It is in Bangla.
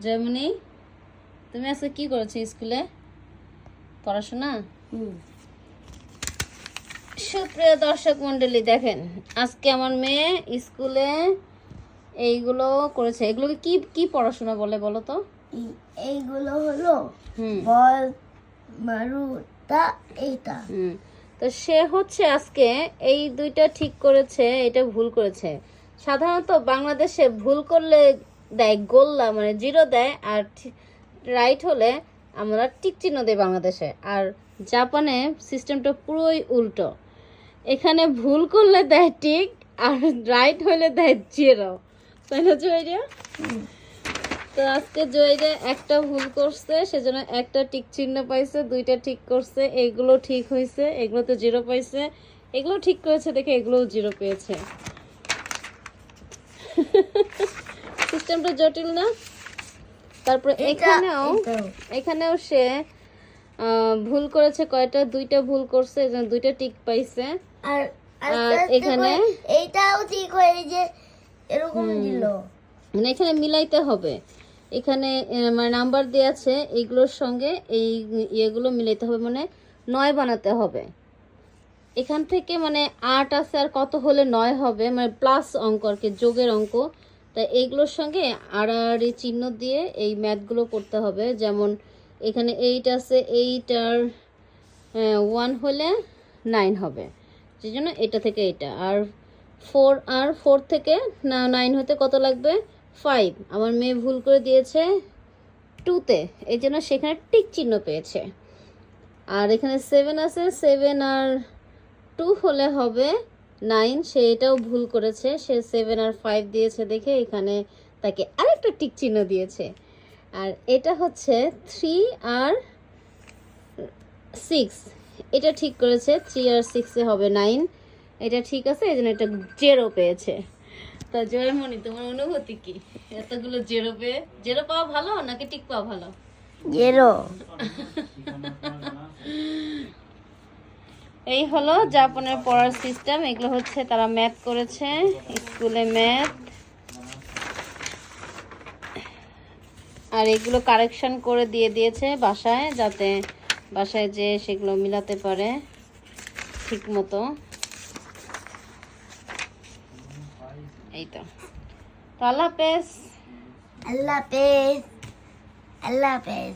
জয়মনি, তুমি আজকে কি করেছো স্কুলে? পড়াশোনা? সুপ্রিয় দর্শক মন্ডলী, দেখেন আজকে আমার মেয়ে স্কুলে এইগুলো করেছে। এগুলোকে কি কি পড়াশোনা বলে বলো তো? এইগুলো হলো বল, মারুতা, এইটা। তো সে হচ্ছে আজকে এই দুইটা ঠিক করেছে, এটা ভুল করেছে। সাধারণত বাংলাদেশে ভুল করলে দেয় গোল্লা, মানে জিরো দেয়, আর রাইট হলে আমরা টিক চিহ্ন দিই বাংলাদেশে। আর জাপানে সিস্টেমটা পুরোই উল্টো। এখানে ভুল করলে দেয় টিক, আর রাইট হলে দেয় জিরো। তাই না জয়রিয়া? তো আজকে জয়রিয়া একটা ভুল করছে, সেজন্য একটা টিক চিহ্ন পাইছে। দুইটা ঠিক করছে, এইগুলো ঠিক হয়েছে, এগুলোতে জিরো পাইছে। এগুলো ঠিক করেছে দেখে এগুলোও জিরো পেয়েছে। সিস্টেমটা জটিল না? তারপরে এখানেও সে ভুল করেছে কয়টা? দুইটা ভুল করছে, এজন্য দুইটা টিক পাইছে। আর এখানে এইটাও ঠিক হয়ে যে এরকম দিল, মানে এখানে মিলাইতে হবে। এখানে মানে নাম্বার দেওয়া আছে, এইগুলোর সঙ্গে এই ইয়েগুলো মিলাইতে হবে, মানে 9 বানাতে হবে। এখান থেকে মানে 8 আছে, আর কত হলে 9 হবে, মানে প্লাস অঙ্ক আর কি, যোগের অঙ্ক। তাই এইগুলোর সঙ্গে আড়াআড়ি চিহ্ন দিয়ে এই ম্যাথগুলো করতে হবে। যেমন এখানে 8 আছে, 8 আর 1 হলে 9 হবে, সেই জন্য এটা থেকে এটা। আর 4 থেকে 9 হতে কত লাগবে? 5। আমার মেয়ে ভুল করে দিয়েছে 2-তে, এই জন্য সেখানে টিক চিহ্ন পেয়েছে। আর এখানে 7 আছে, 7 আর 2 হলে হবে 9, সে এটাও ভুল করেছে। সে 7 আর 5 দিয়েছে দেখে এখানে তাকে আরেকটা টিক চিহ্ন দিয়েছে। আর এটা হচ্ছে 3 আর 6, এটা ঠিক করেছে। 3 আর 6-এ হবে 9, এটা ঠিক আছে, এই জন্য এটা 0 পেয়েছে। তা জয়মনি, তোমার অনুভূতি কি এতগুলো 0 পেয়ে? 0 পাওয়া ভালো নাকি টিক পাওয়া ভালো? 0। এই হলো জাপানের পড়ার সিস্টেম। এগুলো হচ্ছে তারা ম্যাথ করেছে স্কুলে, ম্যাথ। আর এগুলো কারেকশন করে দিয়ে দিয়েছে বাসায়, যাতে বাসায় যে সেগুলো মিলাতে পারে ঠিক মতো। এই তো, আল্লাহ হাফেজ। আল্লাহ হাফেজ। আল্লাহ হাফেজ।